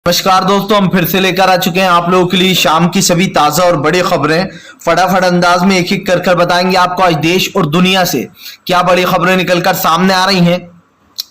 नमस्कार दोस्तों, हम फिर से लेकर आ चुके हैं आप लोगों के लिए शाम की सभी ताजा और बड़ी खबरें। फटाफट अंदाज में एक एक कर बताएंगे आपको आज देश और दुनिया से क्या बड़ी खबरें निकलकर सामने आ रही हैं।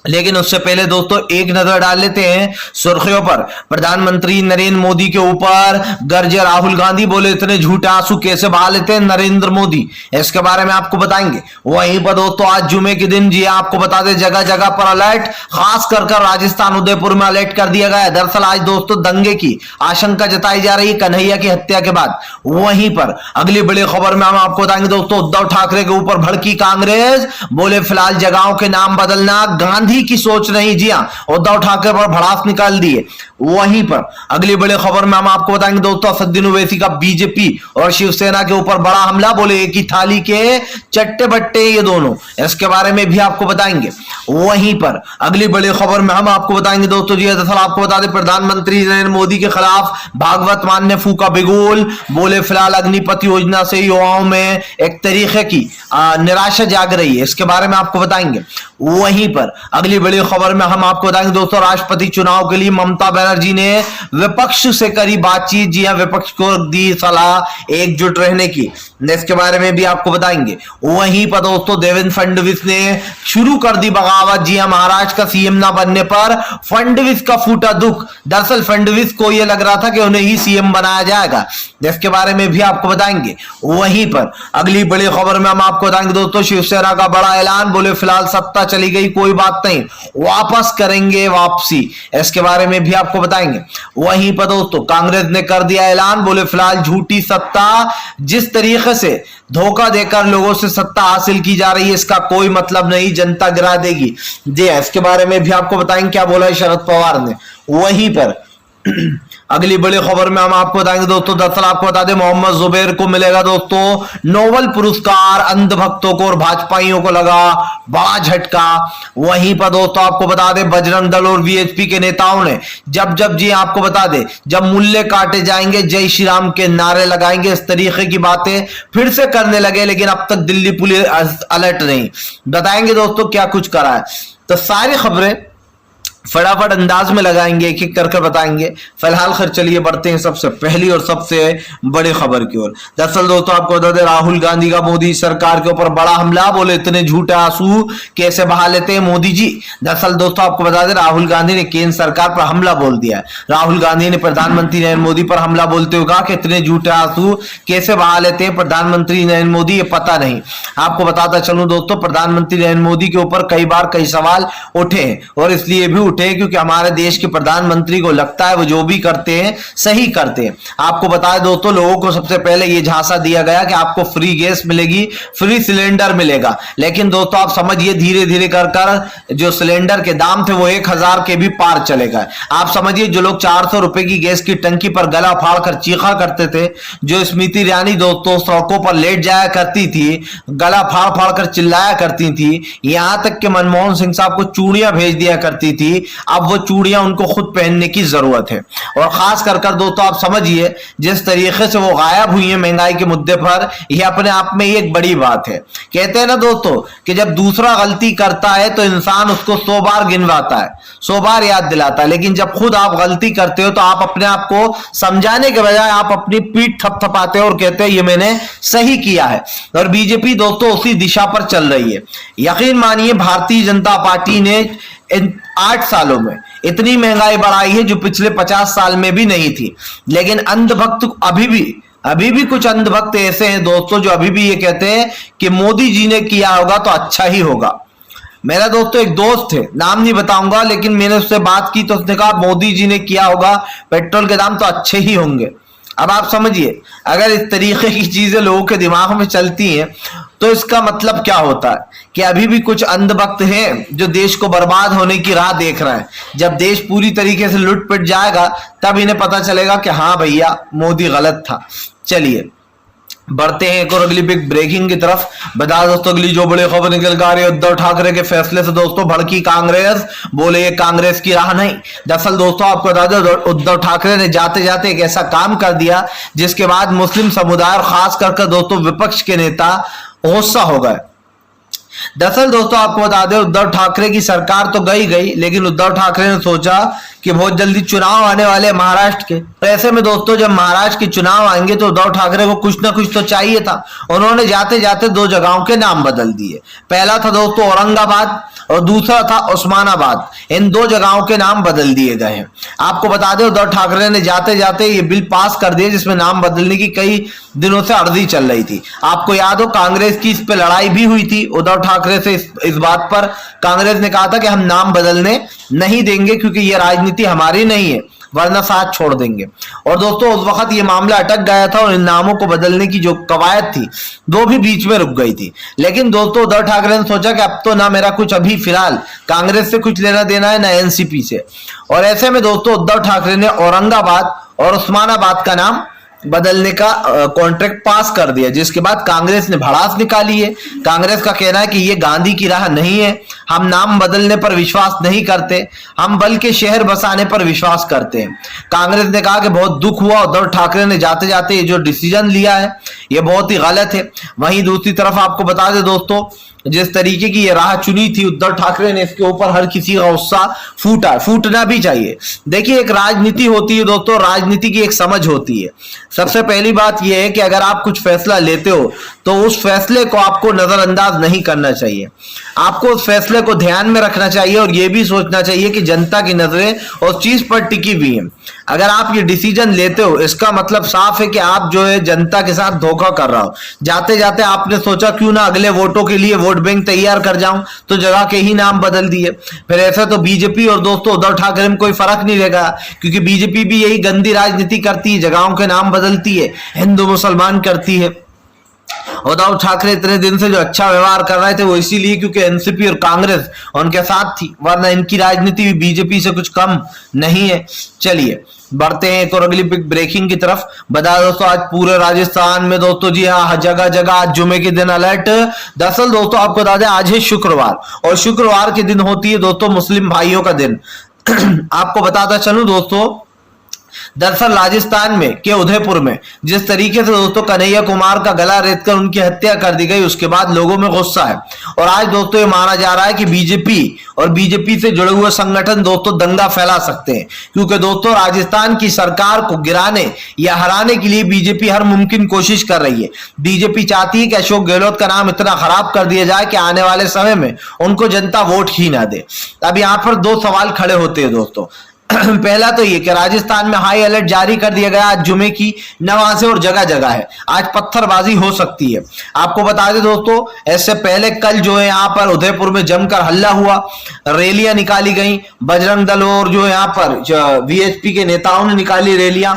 लेकिन उससे पहले दोस्तों एक नजर डाल लेते हैं सुर्खियों पर। प्रधानमंत्री नरेंद्र मोदी के ऊपर गरजे राहुल गांधी, बोले इतने झूठे आंसू कैसे बहा लेते हैं नरेंद्र मोदी, इसके बारे में आपको बताएंगे। वहीं पर दोस्तों आज जुमे के दिन जी आपको बता दें जगह जगह पर अलर्ट, खास कर राजस्थान उदयपुर में अलर्ट कर दिया गया है। दरअसल आज दोस्तों दंगे की आशंका जताई जा रही है कन्हैया की हत्या के बाद। वहीं पर अगली बड़ी खबर में हम आपको बताएंगे दोस्तों उद्धव ठाकरे के ऊपर भड़की कांग्रेस, बोले फिलहाल जगहों के नाम बदलना गांधी की सोच नहीं। जी हां, उद्धव ठाकरे पर भड़ास निकाल दिए। वहीं पर अगली बड़ी खबर में हम आपको बताएंगे दोस्तों असदुद्दीन ओवैसी का बीजेपी और शिवसेना के ऊपर बड़ा हमला, बोले एक ही थाली के चट्टे बट्टे ये दोनों, इसके बारे में भी आपको बताएंगे। वहीं पर अगली बड़ी खबर में हम आपको बताएंगे दोस्तों जी दरअसल आपको बता दें प्रधानमंत्री नरेंद्र मोदी के खिलाफ भागवत मान ने फूका बिगुल, बोले फिलहाल अग्निपथ योजना से युवाओं में एक तरीके की निराशा जाग रही है, इसके बारे में आपको बताएंगे। वहीं पर अगली बड़ी खबर में हम आपको बताएंगे दोस्तों राष्ट्रपति चुनाव के लिए ममता बनर्जी ने विपक्ष से करी बातचीत। जी हां, विपक्ष को दी सलाह एकजुट रहने की, इसके बारे में भी आपको बताएंगे। वहीं पर दोस्तों देवेंद्र फडणवीस ने शुरू कर दी बगावत। जी हां, महाराष्ट्र का सीएम ना बनने पर फडणवीस का फूटा दुख। दरअसल फडणवीस को यह लग रहा था कि उन्हें ही सीएम बनाया जाएगा, इसके बारे में भी आपको बताएंगे। वहीं पर अगली बड़ी खबर में हम आपको बताएंगे दोस्तों शिवसेना का बड़ा ऐलान, बोले फिलहाल सत्ता चली गई कोई बात नहीं, वापस करेंगे वापसी, इसके बारे में भी आपको बताएंगे। वहीं पर दोस्तों कांग्रेस ने कर दिया ऐलान, बोले फिलहाल झूठी सत्ता, जिस तरीके से धोखा देकर लोगों से सत्ता हासिल की जा रही है इसका कोई मतलब नहीं, जनता गिरा देगी। जी इसके बारे में भी आपको बताएंगे क्या बोला है शरद पवार ने। वहीं पर अगली बड़ी खबर में हम आपको बताएंगे दोस्तों दरअसल आपको बता दें मोहम्मद जुबैर को मिलेगा दोस्तों नोबेल पुरस्कार, अंधभक्तों को और भाजपाइयों को लगा बड़ा झटका। वहीं पर दोस्तों आपको बता दें बजरंग दल और वीएचपी के नेताओं ने जब जी आपको बता दें जब मूल्य काटे जाएंगे जय श्री राम के नारे लगाएंगे, इस तरीके की बातें फिर से करने लगे। लेकिन अब तक दिल्ली पुलिस अलर्ट नहीं। बताएंगे दोस्तों क्या कुछ करा है, तो सारी खबरें फटाफट अंदाज में लगाएंगे, एक एक करके बताएंगे। फिलहाल खैर चलिए बढ़ते हैं सबसे पहली और सबसे बड़ी खबर की ओर। दरअसल दोस्तों आपको बता दें राहुल गांधी का मोदी सरकार के ऊपर बड़ा हमला, बोले इतने झूठे आंसू कैसे बहा लेते हैं मोदी जी। दरअसल दोस्तों आपको बता दें राहुल गांधी ने केंद्र सरकार पर हमला बोल दिया। राहुल गांधी ने प्रधानमंत्री नरेंद्र मोदी पर हमला बोलते हुए कहा कि इतने झूठे आंसू कैसे बहा लेते हैं प्रधानमंत्री नरेंद्र मोदी, ये पता नहीं। आपको बताता चलूं दोस्तों प्रधानमंत्री नरेंद्र मोदी के ऊपर कई बार कई सवाल उठे हैं और इसलिए भी उठे क्योंकि हमारे देश के प्रधानमंत्री को लगता है वो जो भी करते हैं सही करते हैं। आपको बताएं दोस्तों लोगों को सबसे पहले ये झांसा दिया गया कि आपको फ्री गैस मिलेगी, फ्री सिलेंडर मिलेगा, लेकिन दोस्तों आप समझिए धीरे धीरे कर जो सिलेंडर के दाम थे वो 1000 के भी पार चले गए। आप समझिए जो लोग 400 रुपए की गैस की टंकी पर गला फाड़ कर चीखा करते थे, जो स्मृति ईरानी दोस्तों सड़कों पर लेट जाया करती थी, गला फाड़ फाड़ कर चिल्लाया करती थी, यहां तक कि मनमोहन सिंह साहब को चूड़ियां भेज दिया करती थी, अब वो चूड़ियां उनको खुद पहनने की जरूरत है। और खास कर दोस्तों आप समझिए जिस तरीके से वो गायब हुई है महंगाई के मुद्दे पर, यह अपने आप में एक बड़ी बात है। कहते हैं ना दोस्तों कि जब दूसरा गलती करता है तो इंसान उसको 100 बार गिनवाता है, 100 बार याद दिलाता है, लेकिन जब खुद आप गलती करते हो तो आप अपने आप को समझाने के बजाय आप अपनी पीठ थपथपाते हो और कहते हैं ये मैंने सही किया है। और बीजेपी दोस्तों उसी दिशा पर चल रही है। यकीन मानिए भारतीय जनता पार्टी ने इन 8 सालों में इतनी महंगाई बढ़ाई है जो पिछले 50 साल में भी नहीं थी। लेकिन अंधभक्त अभी भी कुछ अंधभक्त ऐसे हैं दोस्तों जो अभी भी ये कहते हैं कि मोदी जी ने किया होगा तो अच्छा ही होगा। मेरा दोस्तों एक दोस्त है, नाम नहीं बताऊंगा, लेकिन मैंने उससे बात की तो उसने कहा मोदी जी ने किया होगा, पेट्रोल के दाम तो अच्छे ही होंगे। अब आप समझिए अगर इस तरीके की चीजें लोगों के दिमाग में चलती हैं तो इसका मतलब क्या होता है कि अभी भी कुछ अंधभक्त हैं जो देश को बर्बाद होने की राह देख रहे हैं। जब देश पूरी तरीके से लुट पिट जाएगा तब इन्हें पता चलेगा कि हाँ भैया मोदी गलत था। चलिए बढ़ते हैं एक और अगली बिग ब्रेकिंग की तरफ। बता दोस्तों अगली जो बड़ी खबर निकल कर आ रही है उद्धव ठाकरे के फैसले से दोस्तों भड़की कांग्रेस, बोले ये कांग्रेस की राह नहीं। दरअसल दोस्तों आपको बता दें उद्धव ठाकरे ने जाते जाते एक ऐसा काम कर दिया जिसके बाद मुस्लिम समुदाय और खास कर दोस्तों विपक्ष के नेता गुस्सा हो गए। दरअसल दोस्तों आपको बता दें, उद्धव ठाकरे की सरकार तो गई गई, लेकिन उद्धव ठाकरे ने सोचा कि बहुत जल्दी चुनाव आने वाले महाराष्ट्र के, तो ऐसे में दोस्तों जब महाराष्ट्र के चुनाव आएंगे तो उद्धव ठाकरे को कुछ ना कुछ तो चाहिए था। उन्होंने जाते जाते दो जगहों के नाम बदल दिए। पहला था दोस्तों औरंगाबाद और दूसरा था उस्मानाबाद। इन दो जगहों के नाम बदल दिए गए हैं। आपको बता दें उद्धव ठाकरे ने जाते जाते ये बिल पास कर दिया जिसमें नाम बदलने की कई दिनों से अर्जी चल रही थी। आपको याद हो कांग्रेस की इस पे लड़ाई भी हुई थी उद्धव ठाकरे से। इस बात पर कांग्रेस ने कहा था कि हम नाम बदलने नहीं देंगे क्योंकि ये राजनीति हमारी नहीं है, वरना साथ छोड़ देंगे। और दोस्तों उस वक्त ये मामला अटक गया था और इन नामों को बदलने की जो कवायद थी वो भी बीच में रुक गई थी। लेकिन दोस्तों उद्धव ठाकरे ने सोचा कि अब तो ना मेरा कुछ अभी फिलहाल कांग्रेस से कुछ लेना देना है ना एनसीपी से, और ऐसे में दोस्तों उद्धव ठाकरे ने औरंगाबाद और उस्मानाबाद का नाम बदलने का कॉन्ट्रैक्ट पास कर दिया, जिसके बाद कांग्रेस ने भड़ास निकाली है। कांग्रेस का कहना है कि ये गांधी की राह नहीं है, हम नाम बदलने पर विश्वास नहीं करते, हम बल्कि शहर बसाने पर विश्वास करते हैं। कांग्रेस ने कहा कि बहुत दुख हुआ उद्धव ठाकरे ने जाते जाते ये जो डिसीजन लिया है ये बहुत ही गलत है। वहीं दूसरी तरफ आपको बता दें दोस्तों, जिस तरीके की ये राह चुनी थी उद्धव ठाकरे ने, इसके ऊपर हर किसी का गुस्सा फूटना भी चाहिए। देखिए एक राजनीति होती है दोस्तों, राजनीति की एक समझ होती है। सबसे पहली बात यह है कि अगर आप कुछ फैसला लेते हो तो उस फैसले को आपको नजरअंदाज नहीं करना चाहिए, आपको उस फैसले को ध्यान में रखना चाहिए और यह भी सोचना चाहिए कि जनता की नजरें उस चीज पर टिकी हुई हैं। अगर आप ये डिसीजन लेते हो इसका मतलब साफ है कि आप जो है जनता के साथ धोखा कर रहा हो। जाते जाते आपने सोचा क्यों ना अगले वोटों के लिए वोट बैंक तैयार कर जाऊं, तो जगह के ही नाम बदल दिए। फिर ऐसा तो बीजेपी और दोस्तों उद्धव ठाकरे में कोई फर्क नहीं रहेगा, क्योंकि बीजेपी भी यही गंदी राजनीति करती है, जगहों के नाम बदलती है, हिंदू मुसलमान करती है। उद्धव ठाकरे इतने दिन से जो अच्छा व्यवहार कर रहे थे वो इसीलिए क्योंकि एनसीपी और कांग्रेस उनके साथ थी, वरना इनकी राजनीति भी बीजेपी से कुछ कम नहीं है। चलिए बढ़ते हैं एक और अगली बिग ब्रेकिंग की तरफ। बता दोस्तों आज पूरे राजस्थान में दोस्तों जी हाँ जगह जगह आज जुमे के दिन अलर्ट। दरअसल दोस्तों आपको बता दें आज है शुक्रवार और शुक्रवार के दिन होती है दोस्तों मुस्लिम भाइयों का दिन। आपको बताता चलूं दोस्तों, दरअसल राजस्थान में के उदयपुर में जिस तरीके से दोस्तों कन्हैया कुमार का गला रेतकर उनकी हत्या कर दी गई, उसके बाद लोगों में गुस्सा है और आज दोस्तों ये माना जा रहा है कि बीजेपी और बीजेपी से जुड़े हुए संगठन दोस्तों दंगा फैला सकते हैं, क्योंकि दोस्तों राजस्थान की सरकार को गिराने या हराने के लिए बीजेपी हर मुमकिन कोशिश कर रही है। बीजेपी चाहती है कि अशोक गहलोत का नाम इतना खराब कर दिया जाए कि आने वाले समय में उनको जनता वोट ही ना दे। अब यहां पर दो सवाल खड़े होते हैं दोस्तों। पहला तो ये कि राजस्थान में हाई अलर्ट जारी कर दिया गया, आज जुमे की नमाजें और जगह जगह है, आज पत्थरबाजी हो सकती है। आपको बता दें दोस्तों ऐसे पहले कल जो है यहाँ पर उदयपुर में जमकर हल्ला हुआ, रैलियां निकाली गई, बजरंग दल और जो यहाँ पर वीएचपी के नेताओं ने निकाली रैलियां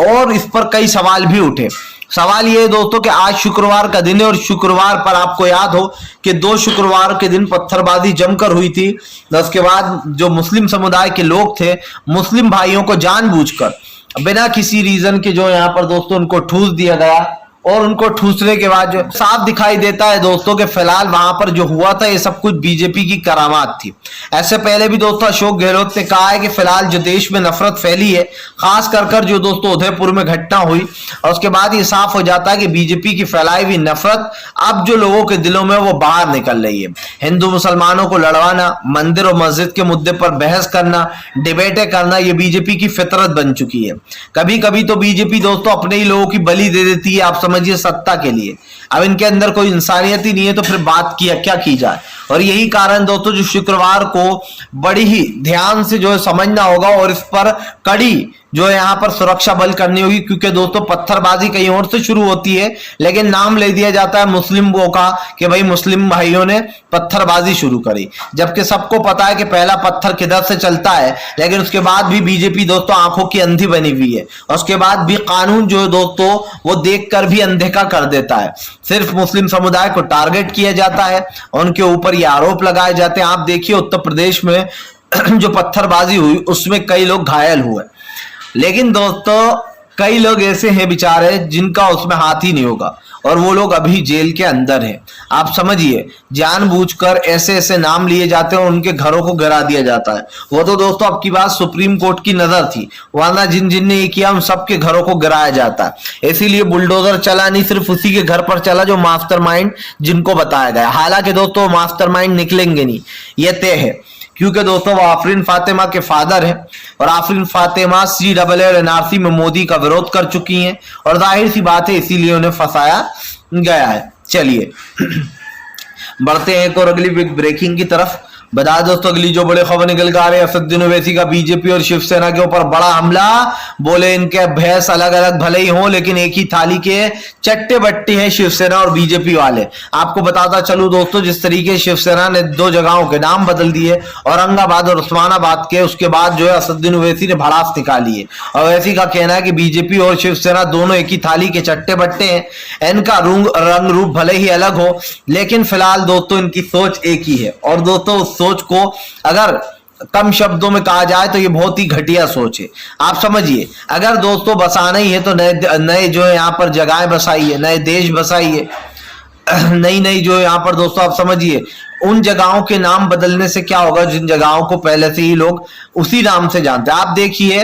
और इस पर कई सवाल भी उठे। सवाल ये है दोस्तों कि आज शुक्रवार का दिन है और शुक्रवार पर आपको याद हो कि 2 शुक्रवार के दिन पत्थरबाजी जमकर हुई थी। उसके बाद जो मुस्लिम समुदाय के लोग थे, मुस्लिम भाइयों को जानबूझकर बिना किसी रीजन के जो यहाँ पर दोस्तों उनको ठूस दिया गया और उनको ठूसने के बाद जो साफ दिखाई देता है दोस्तों कि फिलहाल वहां पर जो हुआ था ये सब कुछ बीजेपी की करामात थी। ऐसे पहले भी दोस्तों अशोक गहलोत ने कहा है कि फिलहाल जो देश में नफरत फैली है, खास कर जो दोस्तों उदयपुर में घटना हुई, और उसके बाद ये साफ हो जाता है कि बीजेपी की फैलाई हुई नफरत अब जो लोगों के दिलों में वो बाहर निकल रही है। हिंदू मुसलमानों को लड़वाना, मंदिर और मस्जिद के मुद्दे पर बहस करना, डिबेटें करना, ये बीजेपी की फितरत बन चुकी है। कभी कभी तो बीजेपी दोस्तों अपने ही लोगों की बलि दे देती है, आप समझिए सत्ता के लिए। अब इनके अंदर कोई इंसानियत ही नहीं है तो फिर बात किया क्या की जाए। और यही कारण दोस्तों जो शुक्रवार को बड़ी ही ध्यान से जो है समझना होगा और इस पर कड़ी जो है यहाँ पर सुरक्षा बल करनी होगी, क्योंकि दोस्तों पत्थरबाजी कहीं और से शुरू होती है लेकिन नाम ले दिया जाता है मुस्लिमों का कि भाई मुस्लिम भाइयों ने पत्थरबाजी शुरू करी, जबकि सबको पता है कि पहला पत्थर किधर से चलता है। लेकिन उसके बाद भी बीजेपी दोस्तों आंखों की अंधी बनी हुई है और उसके बाद भी कानून जो है दोस्तों वो देखकर भी अनदेखा कर देता है। सिर्फ मुस्लिम समुदाय को टारगेट किया जाता है, उनके ऊपर ये आरोप लगाए जाते हैं। आप देखिए उत्तर प्रदेश में जो पत्थरबाजी हुई उसमें कई लोग घायल हुए, लेकिन दोस्तों कई लोग ऐसे हैं बेचारे जिनका उसमें हाथ ही नहीं होगा और वो लोग अभी जेल के अंदर हैं। आप समझिए, जानबूझकर ऐसे ऐसे नाम लिए जाते हैं और उनके घरों को गिरा दिया जाता है। वो तो दोस्तों आपकी बात सुप्रीम कोर्ट की नजर थी, वरना जिन जिन ने ये किया उन सबके घरों को गिराया जाता है। इसीलिए बुलडोजर चला नहीं सिर्फ उसी के घर पर चला जो मास्टरमाइंड जिनको बताया गया। हालांकि दोस्तों मास्टरमाइंड निकलेंगे नहीं, ये तय है, क्योंकि दोस्तों वो आफरीन फातिमा के फादर हैं और आफरीन फातिमा CAA NRC में मोदी का विरोध कर चुकी हैं और जाहिर सी बात है इसीलिए उन्हें फंसाया गया है। चलिए बढ़ते हैं एक और अगली बिग ब्रेकिंग की तरफ। बता दोस्तों अगली जो बड़ी खबर निकल कर आ रही है, असदुद्दीन ओवैसी का बीजेपी और शिवसेना के ऊपर बड़ा हमला। बोले इनके भैंस अलग अलग भले ही हों लेकिन एक ही थाली के चट्टे बट्टे हैं शिवसेना और बीजेपी वाले। आपको बताता चलूं दोस्तों, जिस तरीके शिवसेना ने 2 जगहों के नाम बदल दिए, औरंगाबाद और उस्मानाबाद के, उसके बाद जो है असदुद्दीन ओवैसी ने भड़ास निकाली है। ओवैसी का कहना है कि बीजेपी और शिवसेना दोनों एक ही थाली के चट्टे बट्टे हैं, इनका रंग रूप भले ही अलग हो लेकिन फिलहाल दोस्तों इनकी सोच एक ही है। और दोस्तों सोच को अगर कम शब्दों में कहा जाए तो ये बहुत ही घटिया सोच है। आप समझिए, अगर दोस्तों बसाना ही है तो नए जो है यहाँ पर जगहें बसाइए, नए देश बसाइए, नई नई जो है यहाँ पर दोस्तों आप समझिए उन जगहों के नाम बदलने से क्या होगा जिन जगहों को पहले से ही लोग उसी नाम से जानते हैं। आप देखिए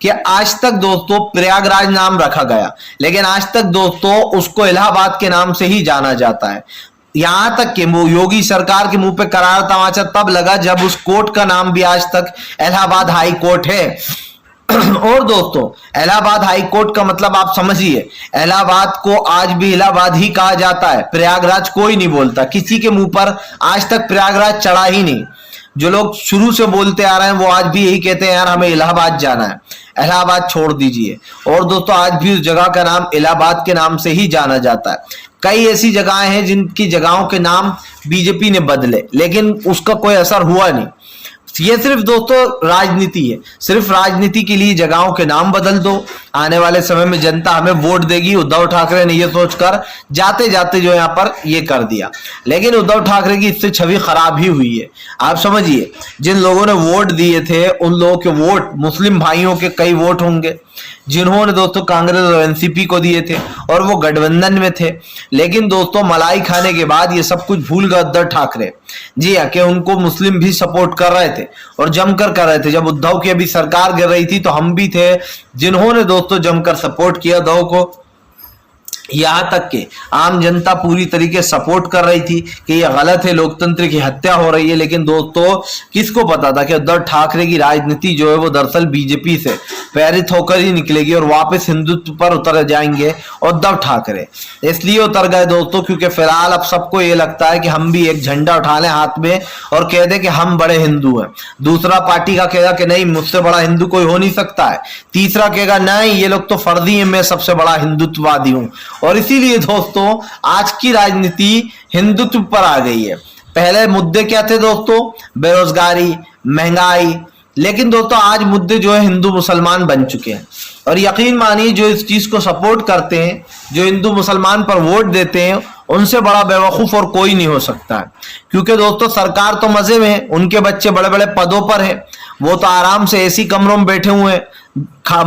कि आज तक दोस्तों प्रयागराज नाम रखा गया लेकिन आज तक दोस्तों उसको इलाहाबाद के नाम से ही जाना जाता है। यहां तक कि योगी सरकार के मुंह पे करारा तमाचा तब लगा जब उस कोर्ट का नाम भी आज तक इलाहाबाद हाई कोर्ट है। और दोस्तों इलाहाबाद हाई कोर्ट का मतलब आप समझिए, इलाहाबाद को आज भी इलाहाबाद ही कहा जाता है, प्रयागराज कोई नहीं बोलता। किसी के मुंह पर आज तक प्रयागराज चढ़ा ही नहीं। जो लोग शुरू से बोलते आ रहे हैं वो आज भी यही कहते हैं यार हमें इलाहाबाद जाना है, इलाहाबाद छोड़ दीजिए। और दोस्तों आज भी उस जगह का नाम इलाहाबाद के नाम से ही जाना जाता है। कई ऐसी जगहें हैं जिनकी जगहों के नाम बीजेपी ने बदले लेकिन उसका कोई असर हुआ नहीं। ये सिर्फ दोस्तों राजनीति है, सिर्फ राजनीति के लिए जगहों के नाम बदल दो, आने वाले समय में जनता हमें वोट देगी। उद्धव ठाकरे ने ये सोचकर जाते जाते जो यहाँ पर ये कर दिया, लेकिन उद्धव ठाकरे की इससे छवि खराब ही हुई है। आप समझिए, जिन लोगों ने वोट दिए थे उन लोगों के वोट, मुस्लिम भाइयों के कई वोट होंगे जिन्होंने दोस्तों कांग्रेस और एनसीपी को दिए थे और वो गठबंधन में थे। लेकिन दोस्तों मलाई खाने के बाद ये सब कुछ भूल गए उद्धव ठाकरे। जी हाँ, कि उनको मुस्लिम भी सपोर्ट कर रहे थे और जमकर कर रहे थे। जब उद्धव की अभी सरकार गिर रही थी तो हम भी थे जिन्होंने दोस्तों जमकर सपोर्ट किया उद्धव को। यहां तक कि आम जनता पूरी तरीके सपोर्ट कर रही थी कि यह गलत है, लोकतंत्र की हत्या हो रही है। लेकिन दोस्तों किसको पता था कि उद्धव ठाकरे की राजनीति जो है वो दरअसल बीजेपी से प्रेरित होकर ही निकलेगी और वापस हिंदुत्व पर उतर जाएंगे उद्धव ठाकरे। इसलिए उतर गए दोस्तों क्योंकि फिलहाल अब सबको ये लगता है कि हम भी एक झंडा उठा लें हाथ में और कह दें कि हम बड़े हिंदू हैं। दूसरा पार्टी का कहेगा कि नहीं मुझसे बड़ा हिंदू कोई हो नहीं सकता है। तीसरा कहेगा नहीं ये लोग तो फर्जी हैं, मैं सबसे बड़ा हिंदुत्ववादी हूं। और इसीलिए दोस्तों आज की राजनीति हिंदुत्व पर आ गई है। पहले मुद्दे क्या थे दोस्तों? बेरोजगारी, महंगाई। लेकिन दोस्तों आज मुद्दे जो है हिंदू मुसलमान बन चुके हैं। और यकीन मानिए जो इस चीज को सपोर्ट करते हैं, जो हिंदू मुसलमान पर वोट देते हैं, उनसे बड़ा बेवकूफ और कोई नहीं हो सकता है। क्योंकि दोस्तों सरकार तो मजे में है, उनके बच्चे बड़े बड़े पदों पर हैं, वो तो आराम से एसी कमरों में बैठे हुए हैं,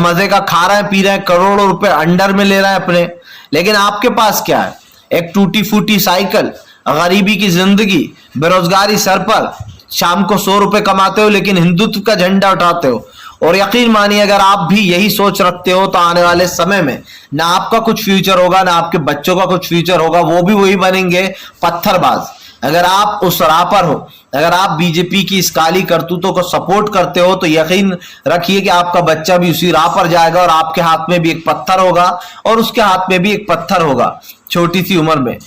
मजे का खा रहे हैं, पी रहे हैं, करोड़ों रुपए अंडर में ले रहे हैं अपने। लेकिन आपके पास क्या है? एक टूटी फूटी साइकिल, गरीबी की जिंदगी, बेरोजगारी सर पर, शाम को 100 रुपए कमाते हो लेकिन हिंदुत्व का झंडा उठाते हो। और यकीन मानिए अगर आप भी यही सोच रखते हो तो आने वाले समय में ना आपका कुछ फ्यूचर होगा ना आपके बच्चों का कुछ फ्यूचर होगा, वो भी वही बनेंगे पत्थरबाज। अगर आप उस राह पर हो, अगर आप बीजेपी की इस काली करतूतों को सपोर्ट करते हो तो यकीन रखिए कि आपका बच्चा भी उसी राह पर जाएगा और आपके हाथ में भी एक पत्थर होगा और उसके हाथ में भी एक पत्थर होगा छोटी सी उम्र में।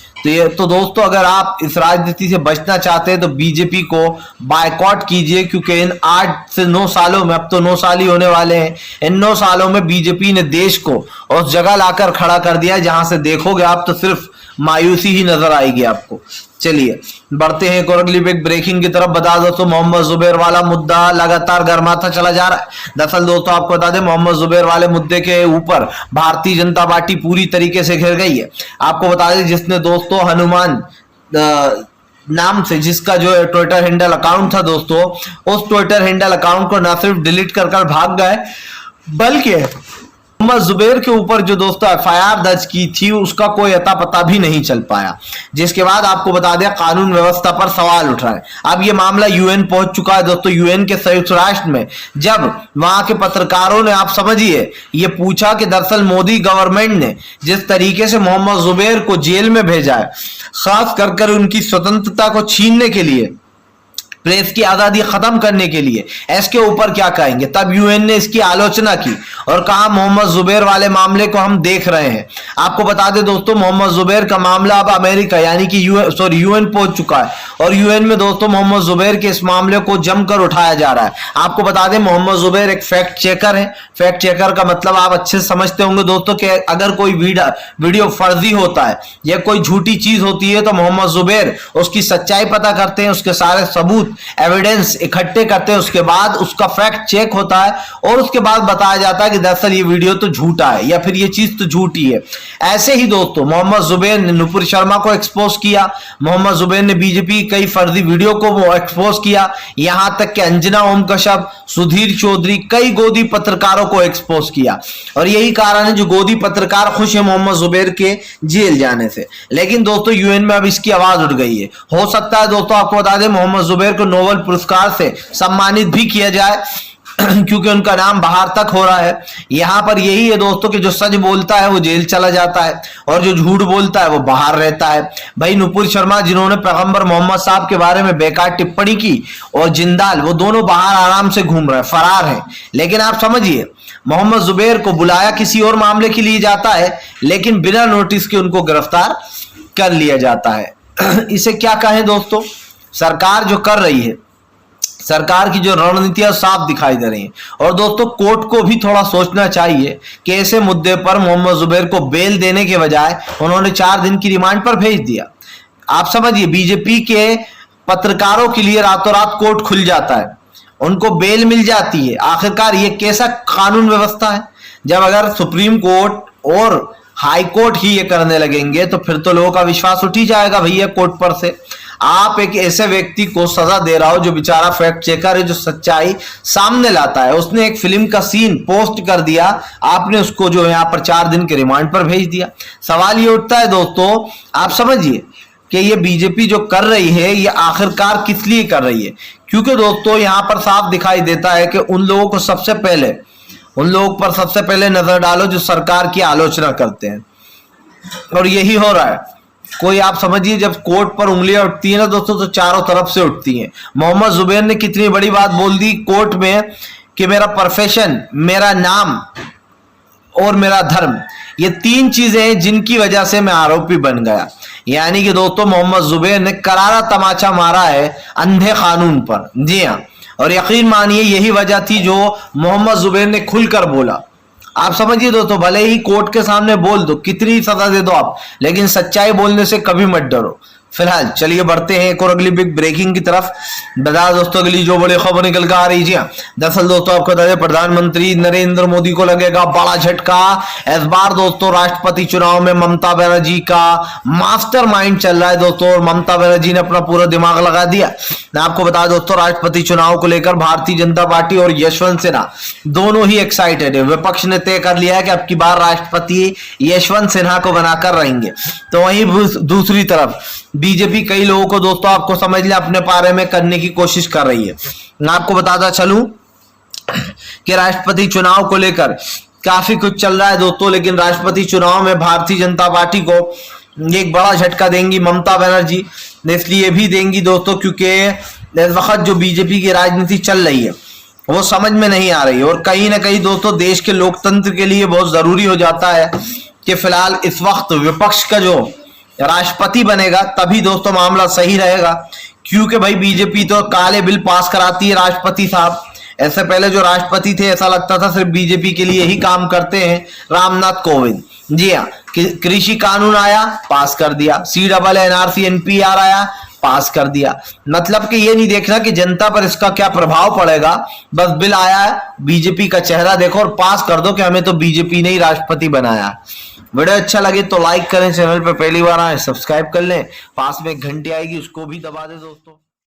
तो दोस्तों अगर आप इस राजनीति से बचना चाहते हैं तो बीजेपी को बायकॉट कीजिए, क्योंकि इन 8 से 9 सालों में, अब तो 9 साल ही होने वाले हैं, इन 9 सालों में बीजेपी ने देश को उस जगह लाकर खड़ा कर दिया है जहां से देखोगे आप तो सिर्फ मायूसी ही नजर आएगी आपको। चलिए बढ़ते हैं एक और अगली बिग ब्रेकिंग की तरफ। बता दो तो मोहम्मद जुबैर वाला मुद्दा लगातार गर्माता चला जा रहा है। दरअसल दोस्तों आपको बता दें मोहम्मद जुबैर वाले मुद्दे के ऊपर भारतीय जनता पार्टी पूरी तरीके से घिर गई है। आपको बता दें जिसने दोस्तों हनुमान नाम से, जिसका जो ट्विटर हैंडल अकाउंट था दोस्तों, उस ट्विटर हैंडल अकाउंट को न सिर्फ डिलीट कर भाग गए बल्कि मोहम्मद जुबैर के ऊपर जो दोस्तों एफआईआर दर्ज की थी उसका कोई अता पता भी नहीं चल पाया, जिसके बाद आपको बता दें कानून व्यवस्था पर सवाल उठ रहा है। अब ये मामला यूएन पहुंच चुका है दोस्तों। यूएन के संयुक्त राष्ट्र में जब वहां के पत्रकारों ने, आप समझिए, ये पूछा कि दरअसल मोदी गवर्नमेंट ने जिस तरीके से मोहम्मद जुबैर को जेल में भेजा है, खास कर उनकी स्वतंत्रता को छीनने के लिए, प्रेस की आजादी खत्म करने के लिए, इसके ऊपर क्या कहेंगे। तब यूएन ने इसकी आलोचना की और कहा मोहम्मद जुबैर वाले मामले को हम देख रहे हैं। आपको बता दें दोस्तों मोहम्मद जुबैर का मामला अब अमेरिका यानी कि यूएन पहुंच चुका है और यूएन में दोस्तों मोहम्मद जुबैर के इस मामले को जमकर उठाया जा रहा है। आपको बता दें मोहम्मद जुबैर एक फैक्ट चेकर है। फैक्ट चेकर का मतलब आप अच्छे से समझते होंगे दोस्तों कि अगर कोई वीडियो फर्जी होता है या कोई झूठी चीज होती है तो मोहम्मद जुबैर उसकी सच्चाई पता करते हैं, उसके सारे सबूत एविडेंस इकट्ठे करते हैं, उसके बाद उसका फैक्ट चेक होता है और उसके बाद बताया जाता है कि दरअसल ये वीडियो तो झूठा है या फिर ये चीज तो झूठी है। ऐसे ही दोस्तों मोहम्मद जुबैर ने नुपुर शर्मा को एक्सपोज किया, मोहम्मद जुबैर ने बीजेपी कई फर्जी वीडियो को वो एक्सपोज किया, यहां तक कि अंजना ओम कश्यप, सुधीर चौधरी, कई गोदी पत्रकारों को एक्सपोज किया। और यही कारण है जो गोदी पत्रकार खुश है मोहम्मद जुबैर के जेल जाने से। लेकिन दोस्तों यूएन में अब इसकी आवाज उठ गई है। हो सकता है दोस्तों आपको बता दें मोहम्मद जुबैर को नोबेल पुरस्कार से सम्मानित भी किया जाए क्योंकि उनका नाम बाहर तक हो रहा है। यहां पर यही है दोस्तों कि जो सच बोलता है वो जेल चला जाता है और जो झूठ बोलता है वो बाहर रहता है। भाई नुपुर शर्मा जिन्होंने पैगंबर मोहम्मद साहब के बारे में बेकार टिप्पणी की और जिंदाल, वो दोनों बाहर आराम से घूम रहे हैं, फरार हैं। लेकिन आप समझिए मोहम्मद जुबैर को बुलाया किसी और मामले के लिए जाता है लेकिन बिना नोटिस के उनको गिरफ्तार कर लिया जाता है। इसे क्या कहें दोस्तों, सरकार जो कर रही है, सरकार की जो रणनीतियां साफ दिखाई दे रही हैं। और दोस्तों कोर्ट को भी थोड़ा सोचना चाहिए कि ऐसे मुद्दे पर मोहम्मद जुबैर को बेल देने के बजाय उन्होंने 4 दिन की रिमांड पर भेज दिया। आप समझिए बीजेपी के पत्रकारों के लिए रातों रात कोर्ट खुल जाता है, उनको बेल मिल जाती है। आखिरकार ये कैसा कानून व्यवस्था है, जब अगर सुप्रीम कोर्ट और हाई कोर्ट ही ये करने लगेंगे तो फिर तो लोगों का विश्वास उठ ही जाएगा भैया कोर्ट पर से। आप एक ऐसे व्यक्ति को सजा दे रहा हो जो बेचारा फैक्ट चेकर है, जो सच्चाई सामने लाता है। उसने एक फिल्म का सीन पोस्ट कर दिया, आपने उसको जो यहाँ पर 4 दिन के रिमांड पर भेज दिया। सवाल ये उठता है दोस्तों, आप समझिए कि ये बीजेपी जो कर रही है ये आखिरकार किस लिए कर रही है। क्योंकि दोस्तों यहाँ पर साफ दिखाई देता है कि उन लोगों को सबसे पहले, उन लोगों पर सबसे पहले नजर डालो जो सरकार की आलोचना करते हैं। और यही हो रहा है। कोई आप समझिए जब कोर्ट पर उंगलियां उठती है ना दोस्तों तो चारों तरफ से उठती हैं। मोहम्मद जुबैर ने कितनी बड़ी बात बोल दी कोर्ट में कि मेरा प्रोफेशन, मेरा नाम और मेरा धर्म, ये 3 चीजें हैं जिनकी वजह से मैं आरोपी बन गया। यानी कि दोस्तों मोहम्मद जुबैर ने करारा तमाचा मारा है अंधे कानून पर। जी हाँ, और यकीन मानिए यही वजह थी जो मोहम्मद जुबैर ने खुलकर बोला। आप समझिए दोस्तों भले ही कोर्ट के सामने बोल दो, कितनी सजा दे दो आप, लेकिन सच्चाई बोलने से कभी मत डरो। फिलहाल चलिए बढ़ते हैं एक और अगली बिग ब्रेकिंग की तरफ। बता दोस्तों अगली जो बड़ी खबर निकल कर आ रही है, दरअसल दोस्तों आपको बता दें प्रधानमंत्री नरेंद्र मोदी को लगेगा बड़ा झटका। इस बार दोस्तों राष्ट्रपति चुनाव में ममता बनर्जी का मास्टरमाइंड चल रहा है दोस्तों, और ममता बनर्जी ने अपना पूरा दिमाग लगा दिया। मैं आपको बता दोस्तों राष्ट्रपति चुनाव को लेकर भारतीय जनता पार्टी और यशवंत सिन्हा दोनों ही एक्साइटेड है। विपक्ष ने तय कर लिया है कि अब की बार राष्ट्रपति यशवंत सिन्हा को बनाकर रहेंगे। तो वहीं दूसरी तरफ बीजेपी कई लोगों को दोस्तों आपको समझ लिया अपने पारे में करने की कोशिश कर रही है। मैं आपको बताता चलूं कि राष्ट्रपति चुनाव को लेकर काफी कुछ चल रहा है दोस्तों, लेकिन राष्ट्रपति चुनाव में भारतीय जनता पार्टी को एक बड़ा झटका देंगी ममता बनर्जी। इसलिए भी देंगी दोस्तों क्योंकि इस वक्त जो बीजेपी की राजनीति चल रही है वो समझ में नहीं आ रही है, और कहीं ना कहीं दोस्तों देश के लोकतंत्र के लिए बहुत जरूरी हो जाता है कि फिलहाल इस वक्त विपक्ष का जो राष्ट्रपति बनेगा तभी दोस्तों मामला सही रहेगा। क्योंकि भाई बीजेपी तो काले बिल पास कराती है राष्ट्रपति साहब। ऐसे पहले जो राष्ट्रपति थे ऐसा लगता था सिर्फ बीजेपी के लिए ही काम करते हैं, रामनाथ कोविंद। जी हाँ, कृषि कानून आया पास कर दिया, CNRC NPR आया पास कर दिया। मतलब कि ये नहीं देखना कि जनता पर इसका क्या प्रभाव पड़ेगा, बस बिल आया है, बीजेपी का चेहरा देखो और पास कर दो कि हमें तो बीजेपी ने ही राष्ट्रपति बनाया। वीडियो अच्छा लगे तो लाइक करें, चैनल पर पहली बार आए सब्सक्राइब कर लें, पास में एक घंटी आएगी उसको भी दबा दें दोस्तों।